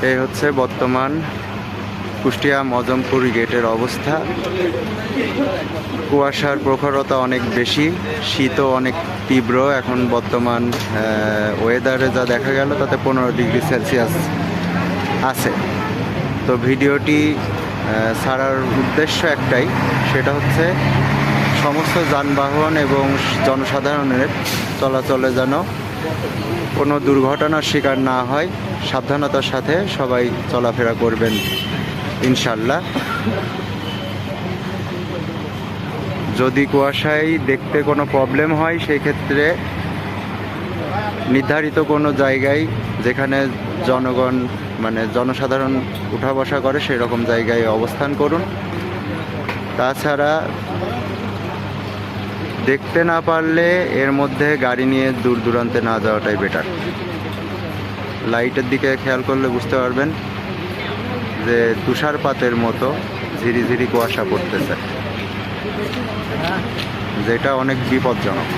এই হচ্ছে বর্তমান কুষ্টিয়া মজমপুর গেটের অবস্থা। কুয়াশার প্রখরতা অনেক বেশি, শীতও অনেক তীব্র। এখন বর্তমান ওয়েদারে যা দেখা গেল তাতে 15 ডিগ্রি সেলসিয়াস আছে। তো ভিডিওটি ছাড়ার উদ্দেশ্য একটাই, সেটা হচ্ছে সমস্ত যানবাহন এবং জনসাধারণের চলাচলে যেন কোনো দুর্ঘটনার শিকার না হয়, সাবধানতার সাথে সবাই চলাফেরা করবেন ইনশাল্লাহ। যদি কুয়াশায় দেখতে কোনো প্রবলেম হয়, সেই ক্ষেত্রে নির্ধারিত কোনো জায়গায় যেখানে জনগণ জনসাধারণ উঠা বসা করে সেই রকম জায়গায় অবস্থান করুন। তাছাড়া দেখতে না পারলে এর মধ্যে গাড়ি নিয়ে দূর দূরান্তে না যাওয়াটাই বেটার। লাইটের দিকে খেয়াল করলে বুঝতে পারবেন যে তুষারপাতের মতো ঝিরিঝিরি কুয়াশা পড়তেছে, যেটা অনেক বিপজ্জনক।